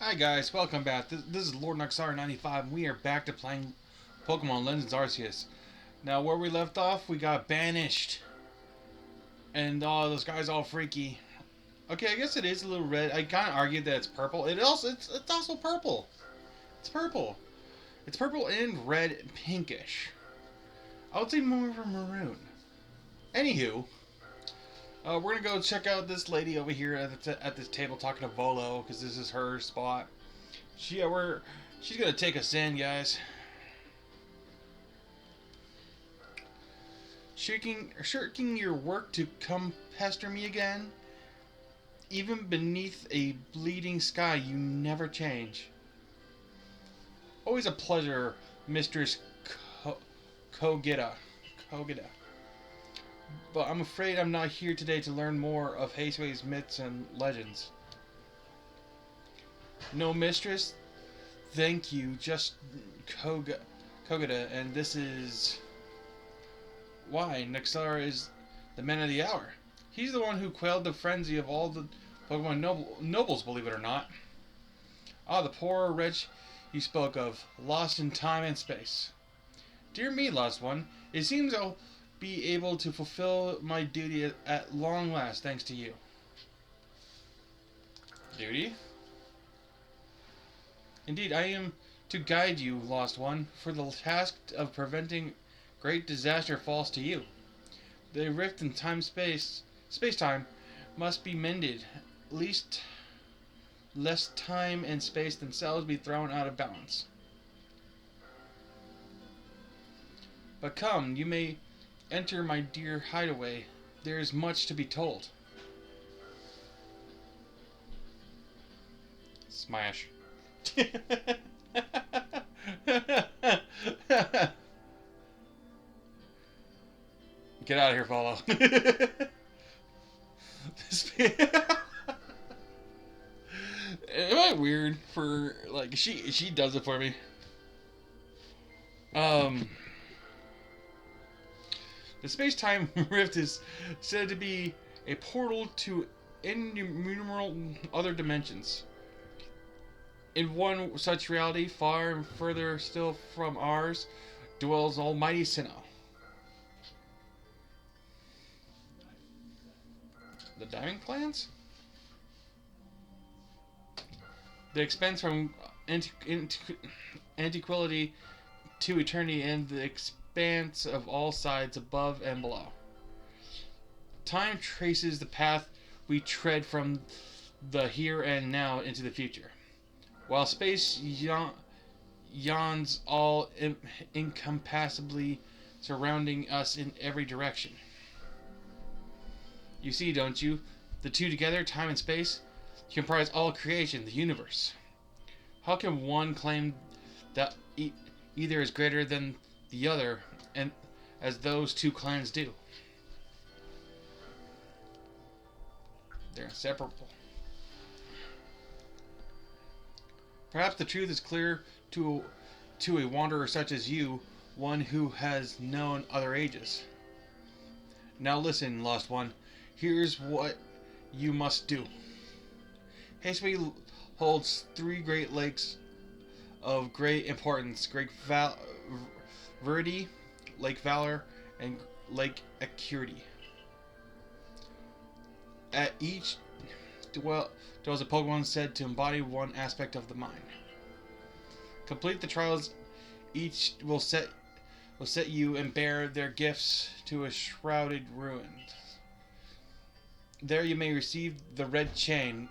Hi guys, welcome back. This is Lord Nuxar 95 and we are back to playing Pokemon Legends Arceus. Now where we left off, we got banished. And those guys all freaky. Okay, I guess it is a little red. I kinda argued that it's purple. It's also purple. It's purple. It's purple and red and pinkish. I would say more of a maroon. Anywho, we're gonna go check out this lady over here at this table talking to Volo because this is her spot. She's gonna take us in, guys. Shirking your work to come pester me again. Even beneath a bleeding sky, you never change. Always a pleasure, Mistress Kogita. But I'm afraid I'm not here today to learn more of Heisei's myths and legends. No, mistress? Thank you, just Kogita, and this is... Why, Nexar is the man of the hour. He's the one who quelled the frenzy of all the Pokemon nobles, believe it or not. Ah, the poor wretch you spoke of, lost in time and space. Dear me, lost one, it seems I'll be able to fulfill my duty at long last, thanks to you. Duty? Indeed, I am to guide you, lost one, for the task of preventing great disaster falls to you. The rift in space-time, must be mended, lest time and space themselves be thrown out of balance. But come, you may enter my dear hideaway. There is much to be told. Smash. Get out of here, follow. Am I weird for like she does it for me? The space-time rift is said to be a portal to innumerable other dimensions. In one such reality, far and further still from ours, dwells Almighty Sinnoh. The Diamond Clans? The expanse from antiquity to eternity and the expanse of all sides above and below. Time traces the path we tread from the here and now into the future, while space yawns all incompassibly surrounding us in every direction. You see, don't you? The two together, time and space, comprise all creation, the universe. How can one claim that either is greater than the other, and as those two clans do? They're inseparable. Perhaps the truth is clear to a wanderer such as you, one who has known other ages. Now listen, lost one. Here's what you must do. Heisei holds three great lakes of great importance: Lake Verde, Lake Valor, and Lake Acuity. At each dwells a Pokemon said to embody one aspect of the mind. Complete the trials, each will set you and bear their gifts to a shrouded ruin. There you may receive the red chain.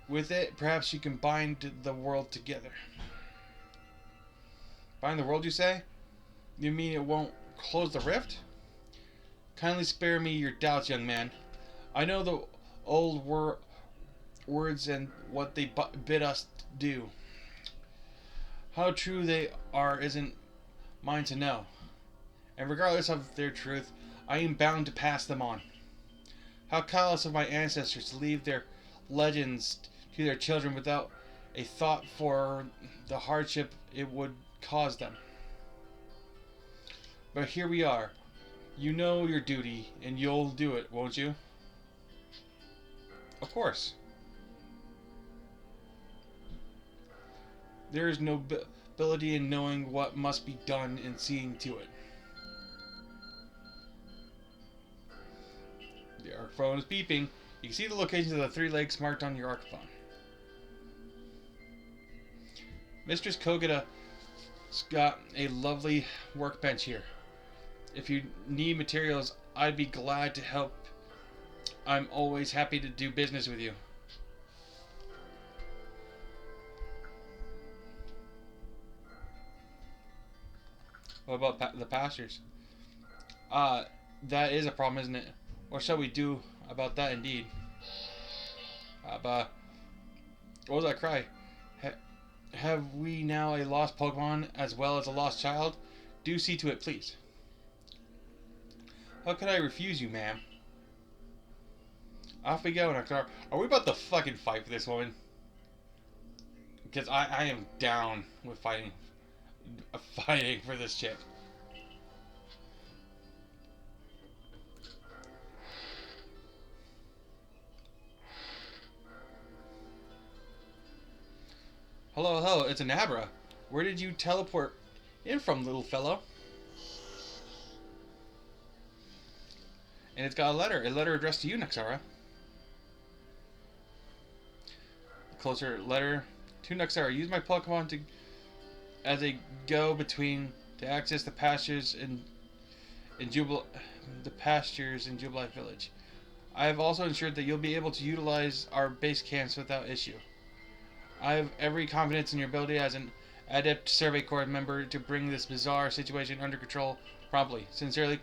With it, perhaps you can bind the world together. Bind the world, you say? You mean it won't close the rift? Kindly spare me your doubts, young man. I know the old words and what they bid us do. How true they are isn't mine to know. And regardless of their truth, I am bound to pass them on. How callous of my ancestors to leave their legends to their children without a thought for the hardship it would cause them. But here we are. You know your duty, and you'll do it, won't you? Of course. There is no ability in knowing what must be done and seeing to it. The arc phone is beeping. You can see the locations of the 3 lakes marked on your arc phone. Mistress Kogita's got a lovely workbench here. If you need materials, I'd be glad to help. I'm always happy to do business with you. What about the pastures? That is a problem, isn't it? What shall we do about that, indeed? But what was that cry? Have we now a lost Pokemon as well as a lost child? Do see to it, please. How could I refuse you, ma'am? Off we go, Nectar. Are we about to fucking fight for this woman? Because I am down with fighting for this chick. Hello, hello, it's an Abra. Where did you teleport in from, little fellow? And it's got a letter addressed to you, Nexara. Closer letter to Nexara. Use my Pokemon as a go-between to access the pastures in Jubilife Village. I have also ensured that you'll be able to utilize our base camps without issue. I have every confidence in your ability as an adept Survey Corps member to bring this bizarre situation under control promptly. Sincerely,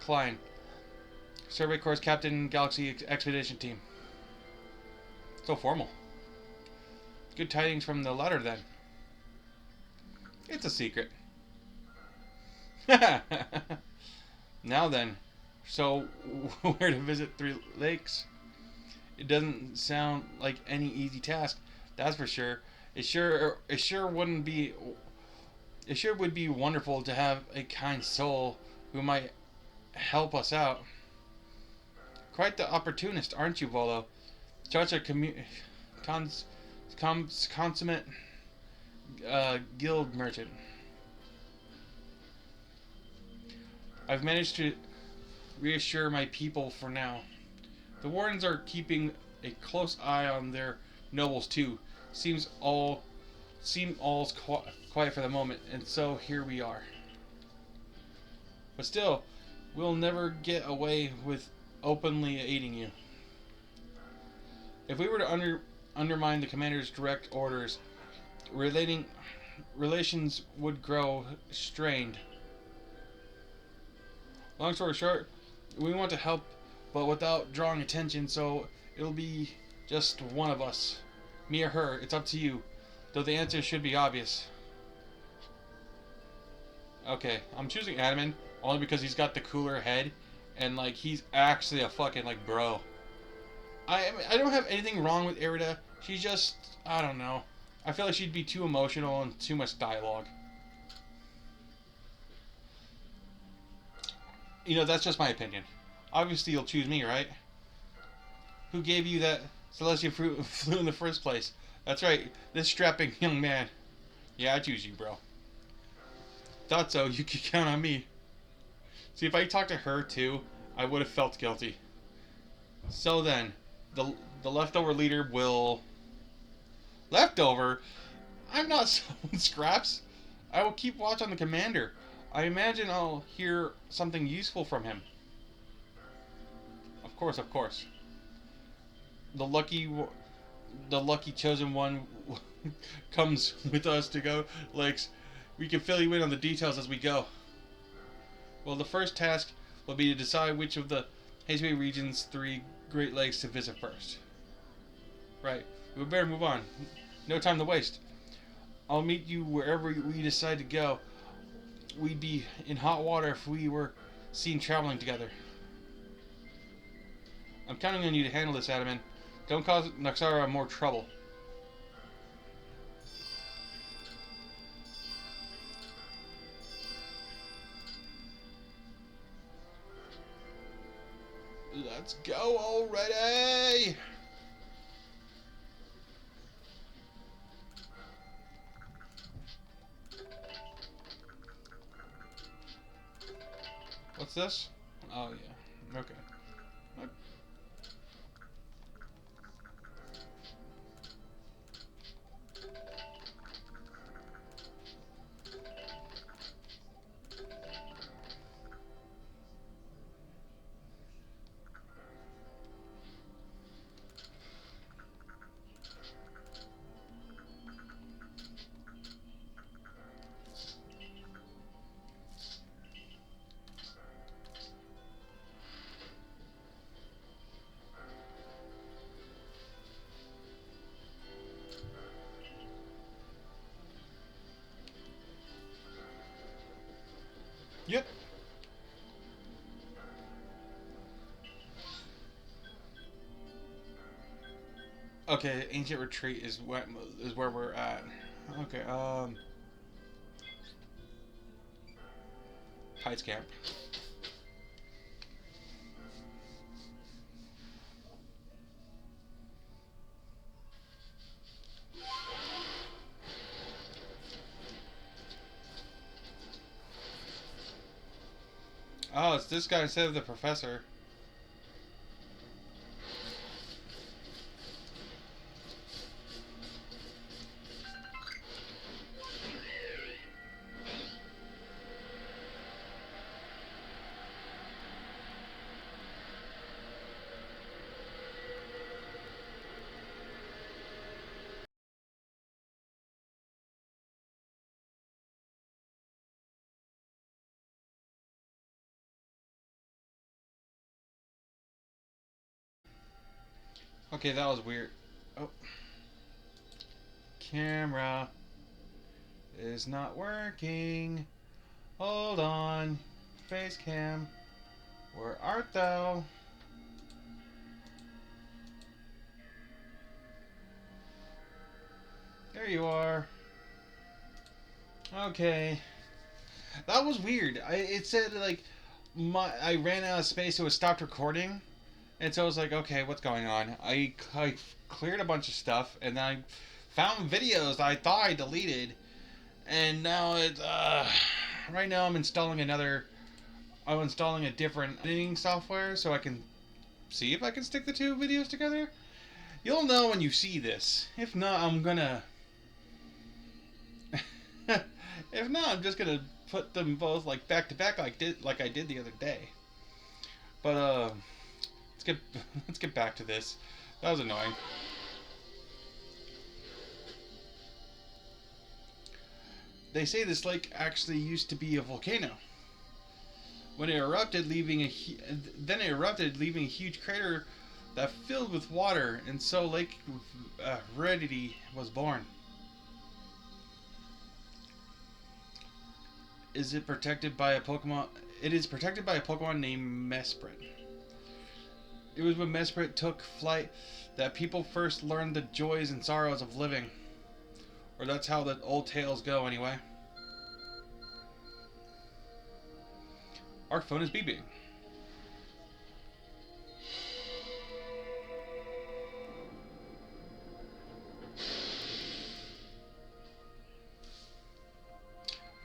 Klein, Survey Corps Captain, Galaxy Expedition Team. So formal. Good tidings from the letter, then. It's a secret. Now then, so where to visit 3 lakes? It doesn't sound like any easy task. That's for sure. It sure would be wonderful to have a kind soul who might help us out. Quite the opportunist, aren't you, Volo? Such a consummate guild merchant. I've managed to reassure my people for now. The Wardens are keeping a close eye on their nobles too. Seem all's quiet for the moment, and so here we are. But still, we'll never get away with openly aiding you. If we were to undermine the commander's direct orders, relations would grow strained. Long story short, we want to help, but without drawing attention, so it'll be just one of us. Me or her, it's up to you. Though the answer should be obvious. Okay, I'm choosing Adamant only because he's got the cooler head, and like he's actually a fucking like bro. I don't have anything wrong with Irida. She's just, I don't know. I feel like she'd be too emotional and too much dialogue. You know, that's just my opinion. Obviously, you'll choose me, right? Who gave you that Celestia flu in the first place? That's right, this strapping young man. Yeah, I choose you, bro. Thought so. You could count on me. See, if I talked to her too, I would have felt guilty. So then, the leftover leader will... Leftover? I'm not selling scraps. I will keep watch on the commander. I imagine I'll hear something useful from him. Of course, of course. The lucky chosen one comes with us to go lakes. We can fill you in on the details as we go. Well, the first task will be to decide which of the Hazeway region's 3 Great Lakes to visit first. Right. We better move on. No time to waste. I'll meet you wherever we decide to go. We'd be in hot water if we were seen traveling together. I'm counting on you to handle this, Adamant. Don't cause Naxara more trouble. Let's go already! What's this? Oh, yeah. Okay. Yep. Okay, ancient retreat is where we're at. Okay, Heights camp. Oh, it's this guy instead of the professor. Okay, that was weird. Oh, camera is not working. Hold on. Face cam. Where art thou? There you are. Okay. That was weird. It said like I ran out of space, so it stopped recording. And so I was like, okay, what's going on? I cleared a bunch of stuff, and then I found videos I thought I deleted, and now right now I'm installing a different editing software so I can see if I can stick the two videos together. You'll know when you see this. If not, I'm gonna. If not, I'm just gonna put them both like back to back like I did the other day. But let's get let's get back to this. That was annoying. They say this lake actually used to be a volcano. When it erupted, then it erupted, leaving a huge crater that filled with water, and so Lake Heredity was born. Is it protected by a Pokemon? It is protected by a Pokemon named Mesprit. It was when Mesprit took flight that people first learned the joys and sorrows of living. Or that's how the old tales go, anyway. Our phone is beeping.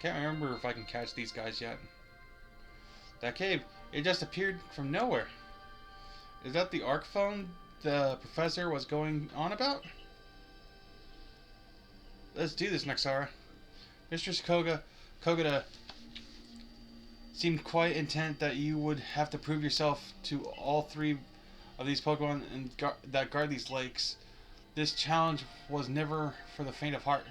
Can't remember if I can catch these guys yet. That cave, it just appeared from nowhere. Is that the Arc phone the professor was going on about? Let's do this, Nexara. Mistress Kogata seemed quite intent that you would have to prove yourself to all three of these Pokemon that guard these lakes. This challenge was never for the faint of heart.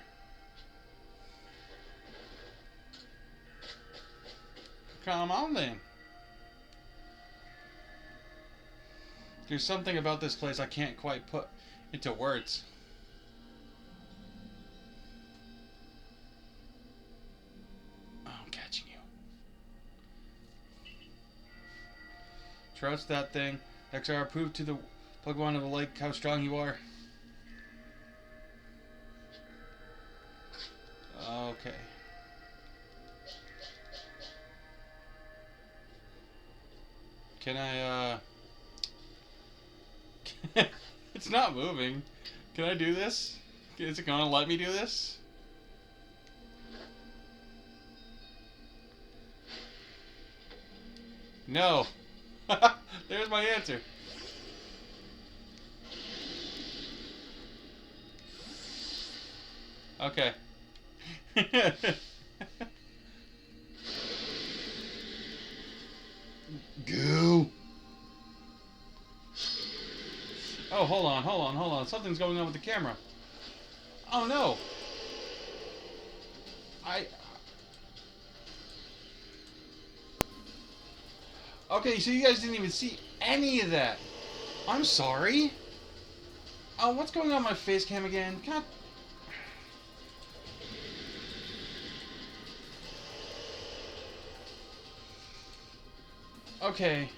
Come on then. There's something about this place I can't quite put into words. Oh, I'm catching you. Trust that thing. XR, prove to the Pokemon of the lake how strong you are. Okay. Can I, It's not moving. Can I do this? Is it gonna let me do this? No. There's my answer. Okay. Goo. Oh, hold on. Something's going on with the camera. Oh no. I. Okay, so you guys didn't even see any of that. I'm sorry. Oh, what's going on with my face cam again? God. Okay.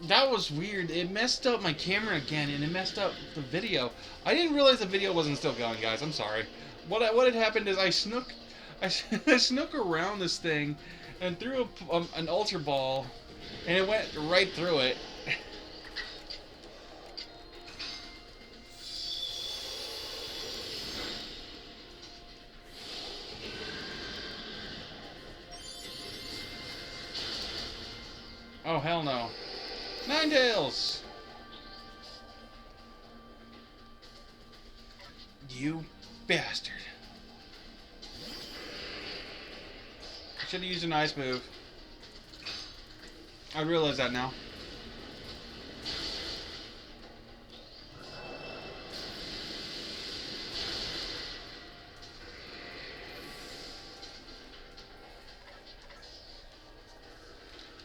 That was weird. It messed up my camera again, and it messed up the video. I didn't realize the video wasn't still going, guys. I'm sorry. What had happened is I snook around this thing, and threw an ultra ball, and it went right through it. Oh hell no! Ninetales! You bastard! I should have used an ice move. I realize that now.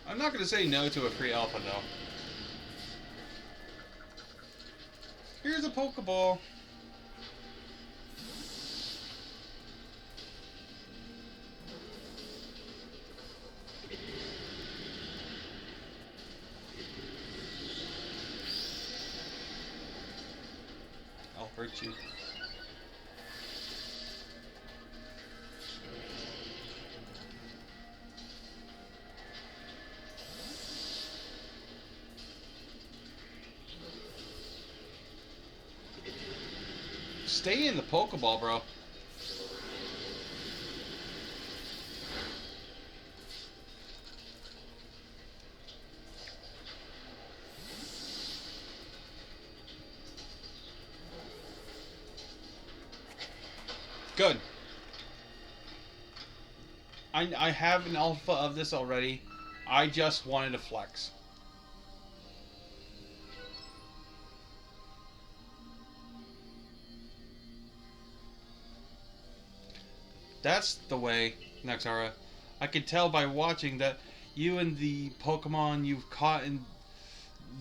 I'm not going to say no to a free alpha, though. Here's a Pokeball. I'll hurt you. Stay in the Pokeball, bro. Good. I have an alpha of this already. I just wanted to flex. That's the way, Nexara. I can tell by watching that you and the Pokemon you've caught in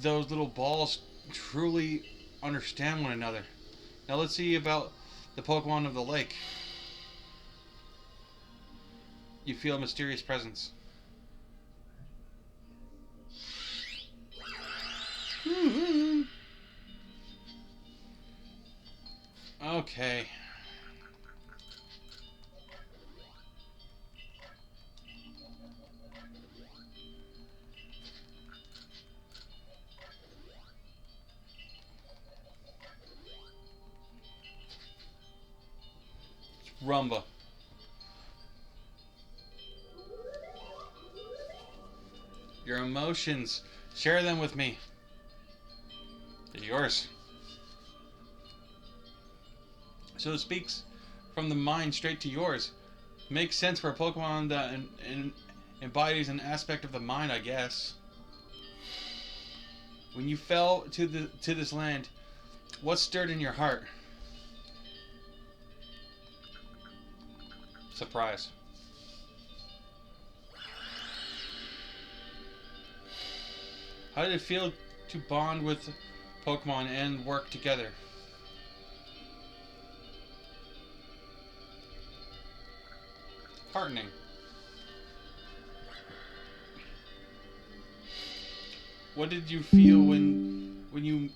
those little balls truly understand one another. Now let's see about the Pokemon of the lake. You feel a mysterious presence. Okay. Rumba. Your emotions. Share them with me. They're yours. So it speaks from the mind straight to yours. Makes sense for a Pokemon that embodies an aspect of the mind, I guess. When you fell to this land, what stirred in your heart? Surprise. How did it feel to bond with Pokemon and work together? Heartening. What did you feel when you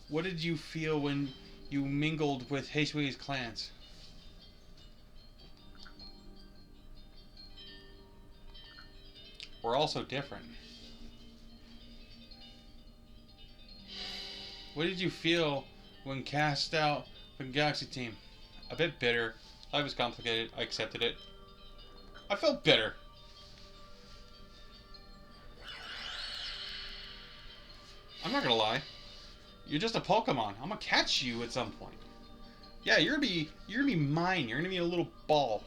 What did you feel when you mingled with Heishui's clans? We're also different. What did you feel when cast out from Galaxy Team? A bit bitter. Life was complicated. I accepted it. I felt bitter. I'm not gonna lie. You're just a Pokemon. I'm gonna catch you at some point. Yeah, you're gonna be mine. You're gonna be a little ball.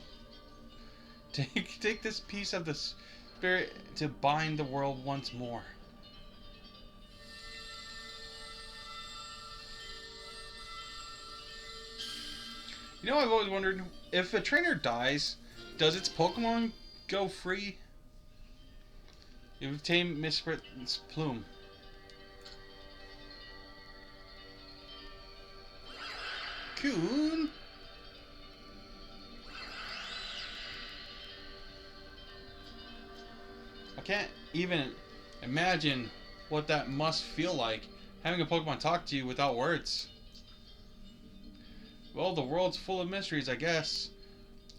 Take this piece of the spirit to bind the world once more. You know, I've always wondered, if a trainer dies, does its Pokemon go free? You've tamed Misfit's Plume. Coon? I can't even imagine what that must feel like, having a Pokemon talk to you without words. Well, the world's full of mysteries, I guess.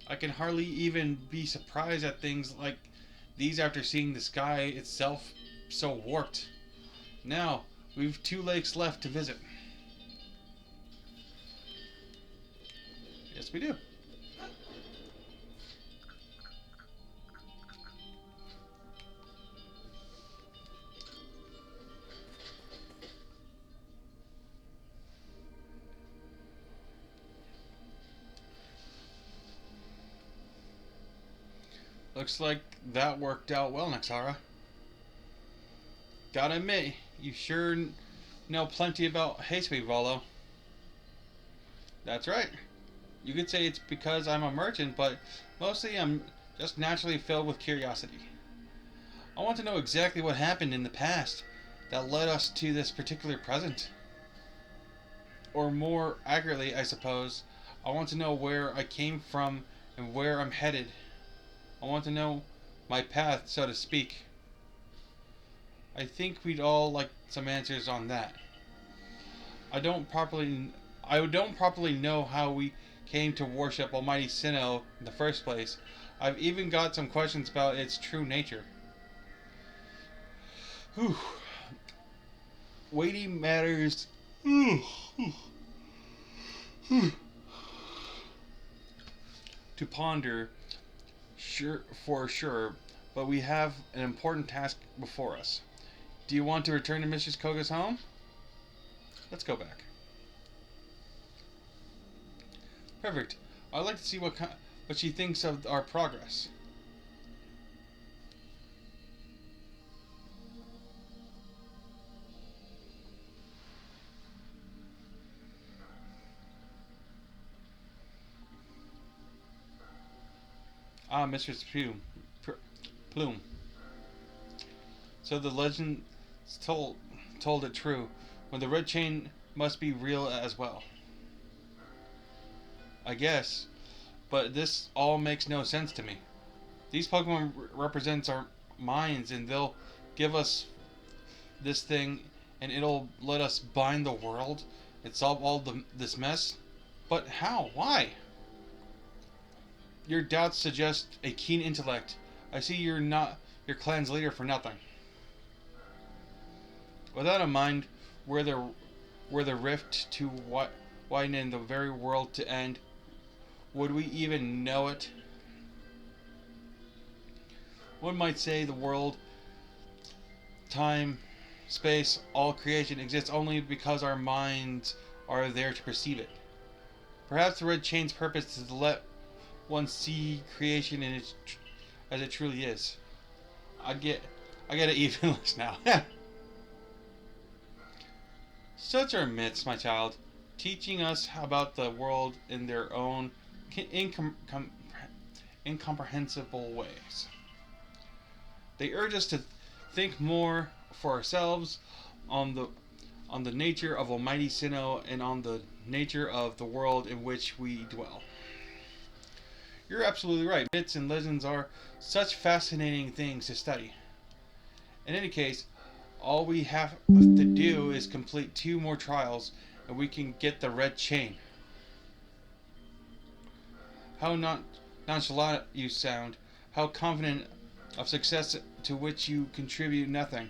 I can hardly even be surprised at things like these after seeing the sky itself so warped. Now, we've 2 lakes left to visit. Yes, we do. Looks like that worked out well, Nexara. Gotta admit, you sure know plenty about Haystway, Volo. That's right. You could say it's because I'm a merchant, but mostly I'm just naturally filled with curiosity. I want to know exactly what happened in the past that led us to this particular present. Or more accurately, I suppose, I want to know where I came from and where I'm headed. I want to know my path, so to speak. I think we'd all like some answers on that. I don't properly know how we came to worship Almighty Sinnoh in the first place. I've even got some questions about its true nature. Whew. Weighty matters to ponder, for sure, but we have an important task before us. Do you want to return to Mrs. Koga's home? Let's go back. Perfect. I'd like to see what she thinks of our progress. Ah, Mistress Plume. So the legend told it true. When the red chain must be real as well. I guess, but this all makes no sense to me. These Pokemon represents our minds, and they'll give us this thing, and it'll let us bind the world and solve all this mess. But how? Why? Your doubts suggest a keen intellect. I see you're not your clan's leader for nothing. With that in mind, were the rift to widen and the very world to end, would we even know it? One might say the world, time, space, all creation exists only because our minds are there to perceive it. Perhaps the red chain's purpose is to let one see creation as it truly is. I get it evenless now. Such are myths, my child, teaching us about the world in their own incomprehensible ways. They urge us to think more for ourselves on the nature of Almighty Sinnoh and on the nature of the world in which we dwell. You're absolutely right. Myths and legends are such fascinating things to study. In any case, all we have to do is complete 2 more trials and we can get the red chain. How nonchalant you sound. How confident of success to which you contribute nothing.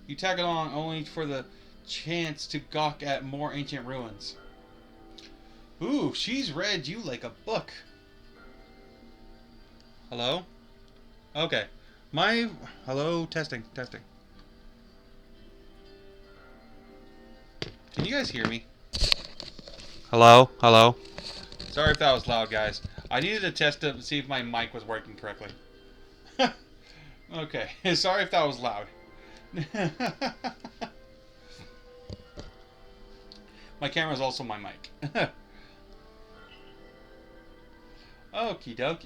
You tag along only for the chance to gawk at more ancient ruins. Ooh, she's read you like a book. Hello? Okay. My... Hello? Testing. Testing. Can you guys hear me? Hello? Hello? Sorry if that was loud, guys. I needed to test to see if my mic was working correctly. Okay. Sorry if that was loud. My camera is also my mic. Okie dokie.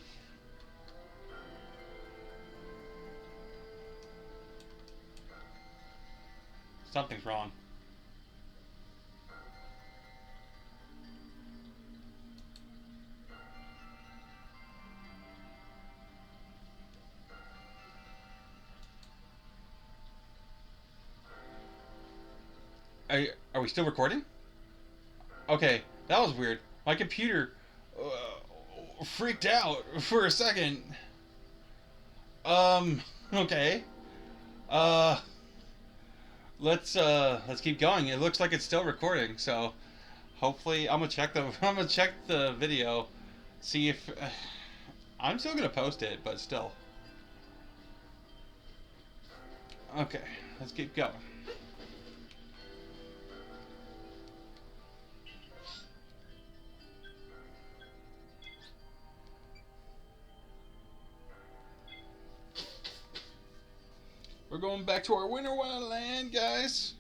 Something's wrong. Are we still recording? Okay, that was weird. My computer freaked out for a second. Okay. Uh, let's keep going. It looks like it's still recording, so hopefully I'm gonna check the I'm gonna check the video, see if I'm still gonna post it, but still. Okay, let's keep going. We're going back to our Winter Wonderland, guys.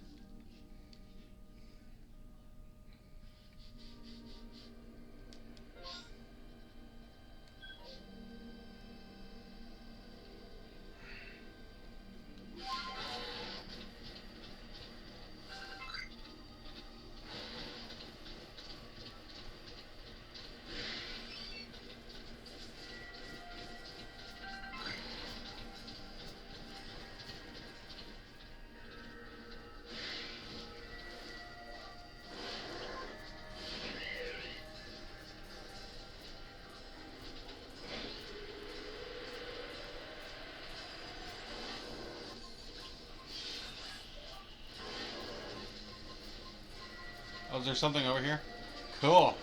Oh, is there something over here? Cool.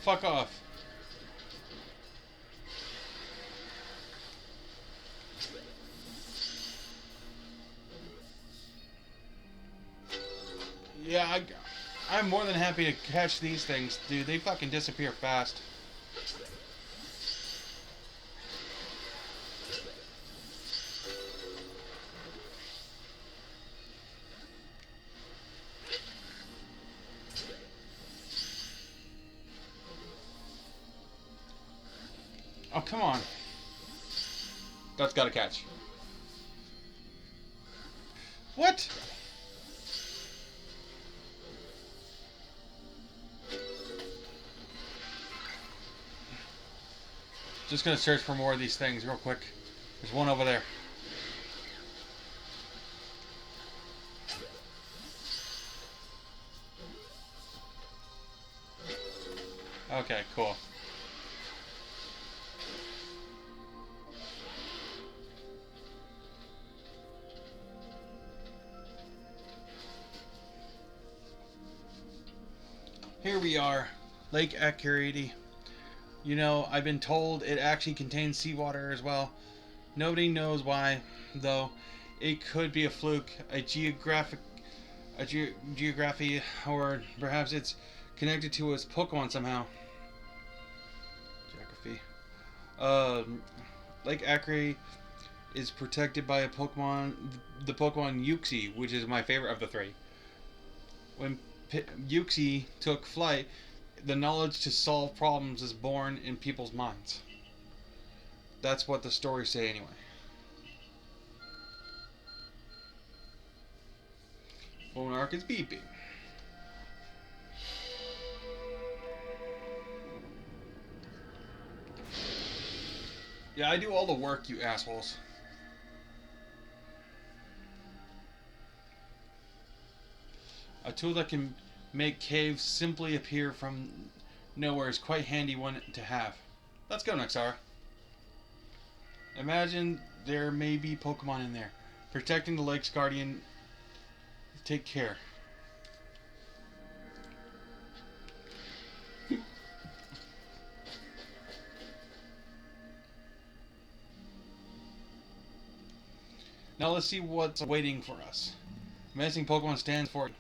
Fuck off. Yeah, I'm more than happy to catch these things, dude. They fucking disappear fast. Oh, come on. That's gotta catch. What? Just gonna search for more of these things real quick. There's one over there. Okay, cool. Here we are, Lake Acuity. You know, I've been told it actually contains seawater as well. Nobody knows why, though. It could be a fluke, a geography, or perhaps it's connected to its Pokemon somehow. Geography. Lake Acre is protected by a Pokemon, the Pokemon Uxie, which is my favorite of the three. When Uxie took flight, the knowledge to solve problems is born in people's minds. That's what the stories say anyway. Monarch is beeping. Yeah, I do all the work, you assholes. A tool that can make caves simply appear from nowhere is quite handy one to have. Let's go, Nexara. Imagine there may be Pokemon in there. Protecting the lake's guardian Take care. Now let's see what's waiting for us. Menacing Pokemon stands for...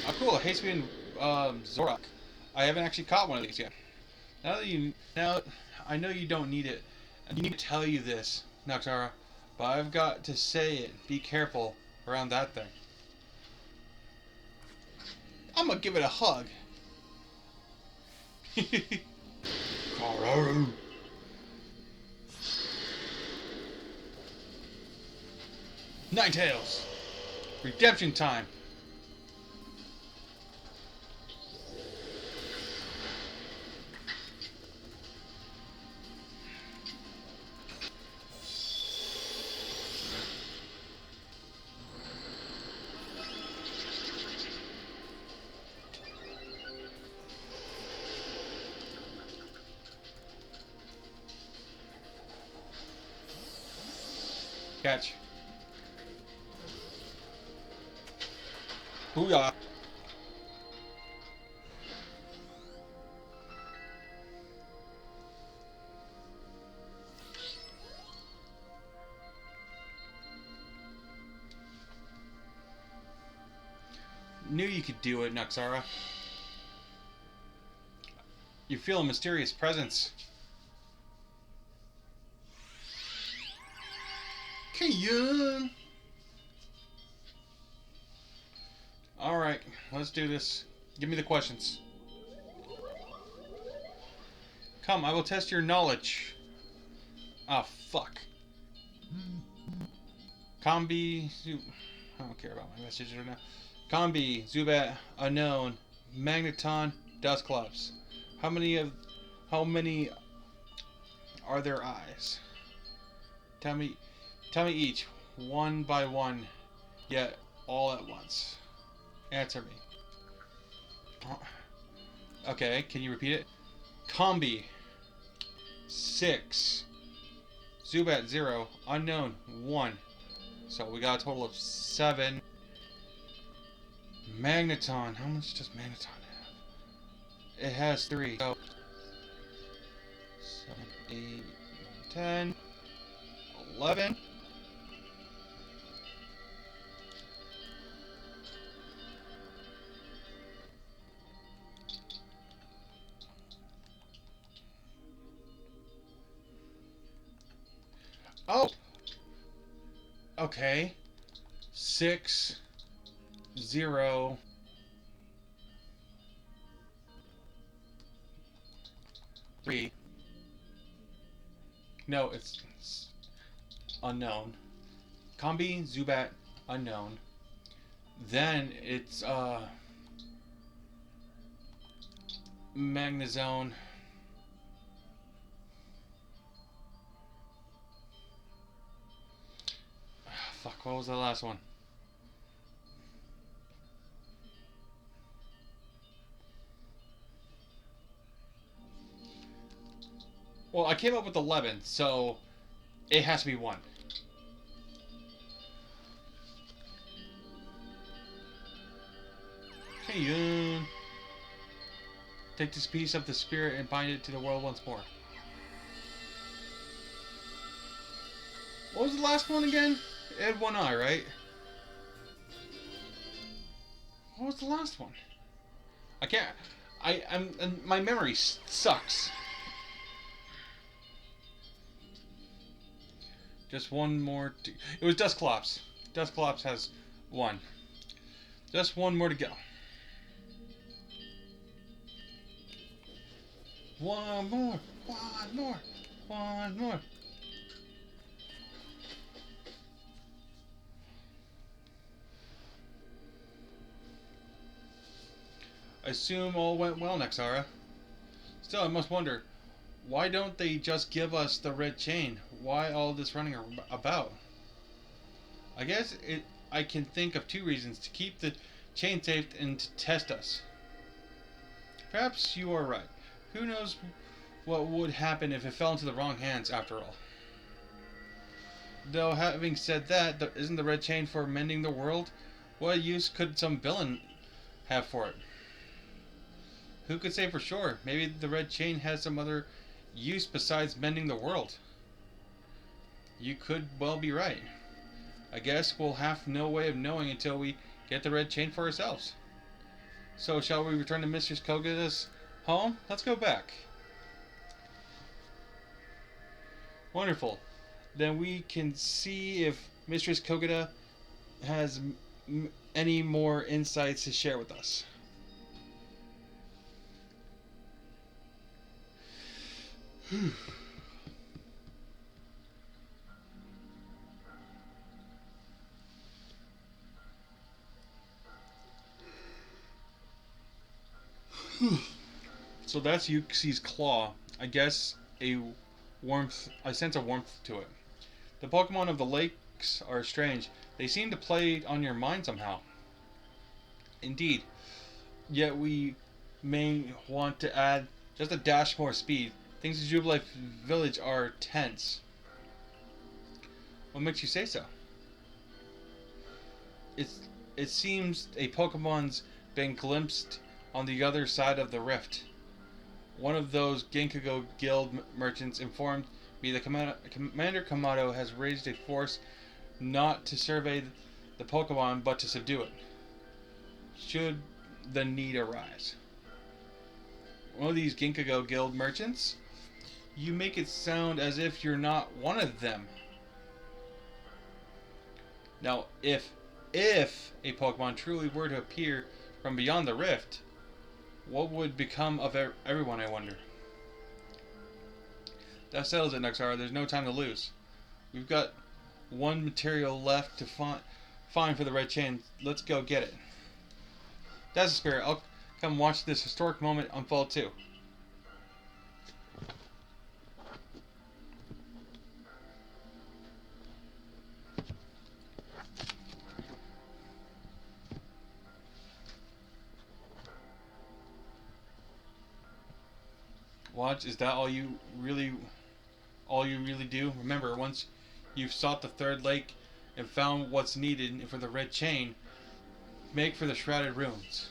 Oh cool, Haseby and Zorak. I haven't actually caught one of these yet. Now I know you don't need it. I need to tell you this, Noxara, but I've got to say it. Be careful around that thing. I'm gonna give it a hug. Kararu. Ninetales. Redemption time. Catch. Booyah. Knew you could do it, Noxara. You feel a mysterious presence. Kayun! Alright, let's do this. Give me the questions. Come, I will test your knowledge. Ah, fuck. Combi... I don't care about my messages right now. Combi, Zubat, Unknown, Magneton, Dusclops. How many are there eyes? Tell me each, one by one, yet all at once. Answer me. Okay, can you repeat it? Combi 6, Zubat 0, Unknown 1. So we got a total of 7. Magneton, how much does Magneton have? It has 3. So 7, 8, 10, 11. Oh! Okay. 6, 0. 3. No, it's Unknown. Combi, Zubat, Unknown. Then it's Magnezone. Fuck, what was the last one? Well, I came up with 11, so it has to be 1. Hey, take this piece of the spirit and bind it to the world once more. What was the last one again? It had 1 eye, right? What was the last one? I can't. My memory sucks. Just one more. It was Dusclops. Dusclops has 1. Just 1 more to go. 1 more. 1 more. 1 more. I assume all went well, Noxara. Still, I must wonder, why don't they just give us the red chain? Why all this running about? I guess I can think of 2 reasons: to keep the chain safe and to test us. Perhaps you are right. Who knows what would happen if it fell into the wrong hands after all. Though, having said that, isn't the red chain for mending the world? What use could some villain have for it? Who could say for sure? Maybe the red chain has some other use besides mending the world. You could well be right. I guess we'll have no way of knowing until we get the red chain for ourselves. So, shall we return to Mistress Koga's home? Let's go back. Wonderful. Then we can see if Mistress Kogata has any more insights to share with us. So that's Yuxi's claw. I guess I sense a warmth to it. The Pokemon of the lakes are strange. They seem to play on your mind somehow. Indeed. Yet we may want to add just a dash more speed. Things in Jubilee Village are tense. What makes you say so? It seems a Pokemon's been glimpsed on the other side of the rift. One of those Ginkgo Guild merchants informed me that Commander Kamato has raised a force not to survey the Pokemon but to subdue it, should the need arise. One of these Ginkgo Guild merchants? You make it sound as if you're not one of them. Now, if a Pokemon truly were to appear from beyond the rift, what would become of everyone, I wonder? That settles it, Nexara. There's no time to lose. We've got one material left to find for the red chain. Let's go get it. That's the spirit. I'll come watch this historic moment unfold too. Watch, is that all you really do? Remember, once you've sought the third lake and found what's needed for the red chain, make for the shrouded ruins.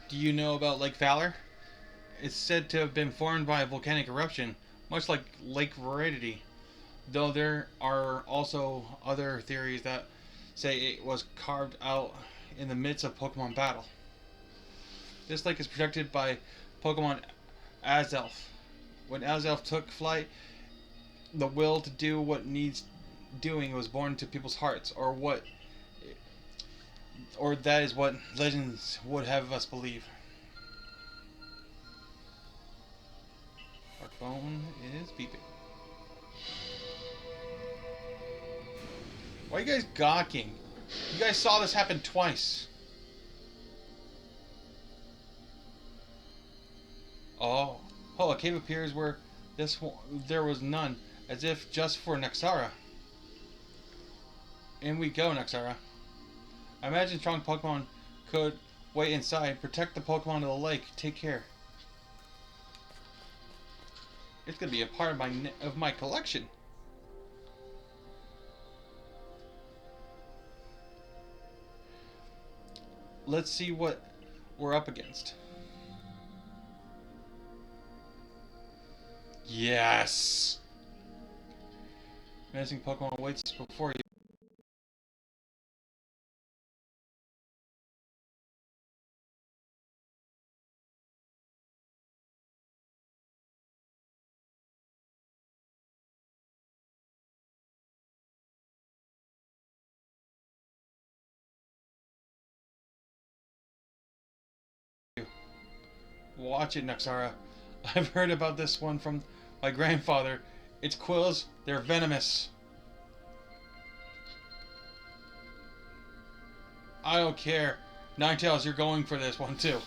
Do you know about Lake Valor? It's said to have been formed by a volcanic eruption, much like Lake Veridity. Though there are also other theories that say it was carved out in the midst of Pokemon battle. This lake is protected by Pokemon Azelf. When Azelf took flight, the will to do what needs doing was born into people's hearts, or that is what legends would have us believe. Our phone is beeping. Why are you guys gawking? You guys saw this happen twice. Oh, a cave appears where there was none, as if just for Nexara. In we go, Nexara. I imagine strong Pokemon could wait inside, protect the Pokemon of the lake. Take care. It's gonna be a part of my collection. let's see what we're up against. Yes! Menacing Pokemon waits before you. Watch it, Nuxara. I've heard about this one from my grandfather. Its quills, they're venomous. I don't care. Ninetales, you're going for this one too.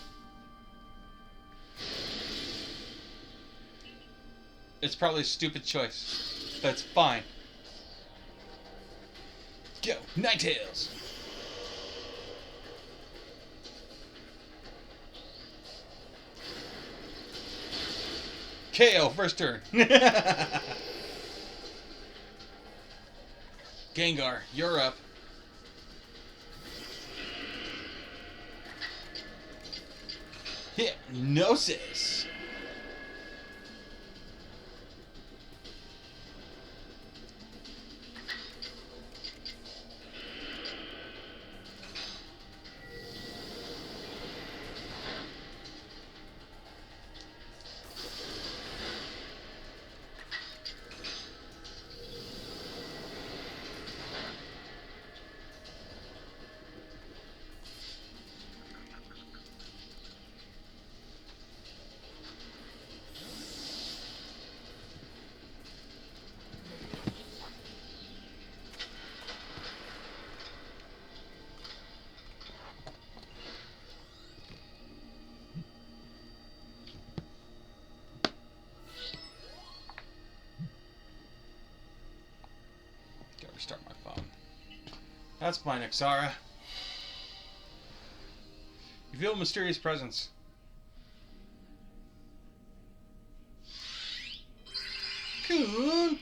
It's probably a stupid choice, but it's fine. Go, Ninetales! KO, first turn. Gengar, you're up. Hypnosis. Gotta restart my phone. That's my Nuxara. You feel a mysterious presence. Cool.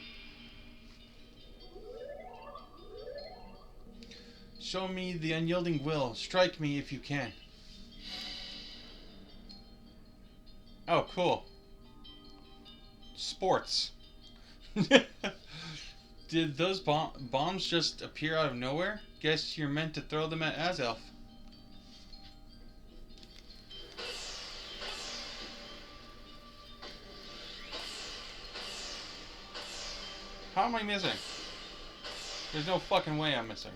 Show me the unyielding will. Strike me if you can. Oh, cool. Sports. Did those bombs just appear out of nowhere? Guess you're meant to throw them at Azelf. How am I missing? There's no fucking way I'm missing.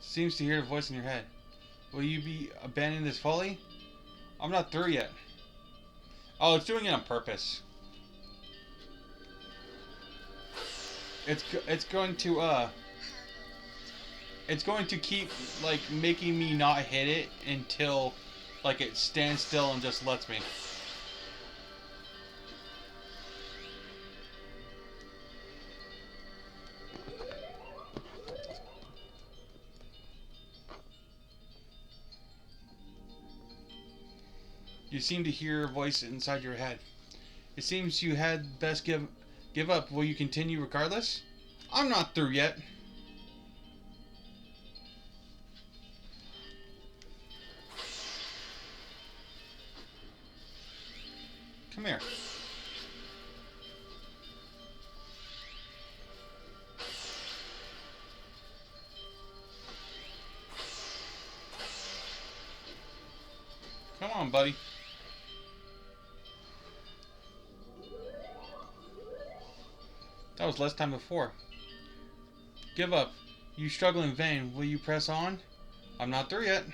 Seems to hear a voice in your head. Will you be abandoning this folly? I'm not through yet. Oh, it's doing it on purpose. It's going to keep like making me not hit it until like it stands still and just lets me. You seem to hear a voice inside your head. It seems you had best give up. Will you continue regardless? I'm not through yet. Come here. Come on, buddy. That was less time before. Give up. You struggle in vain. Will you press on? I'm not through yet.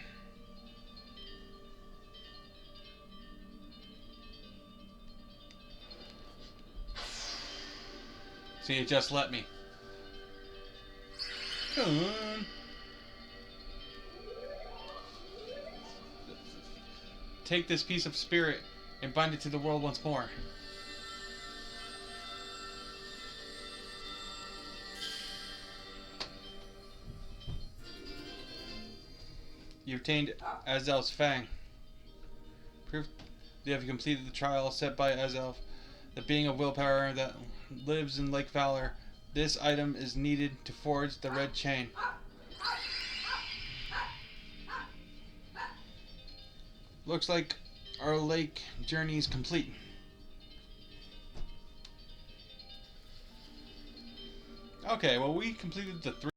See, it just let me. Come on. Take this piece of spirit and bind it to the world once more. You obtained Azel's Fang. You have completed the trial set by Azelf, the being of willpower that lives in Lake Valor. This item is needed to forge the red chain. Looks like our lake journey is complete. Okay, well we completed the 3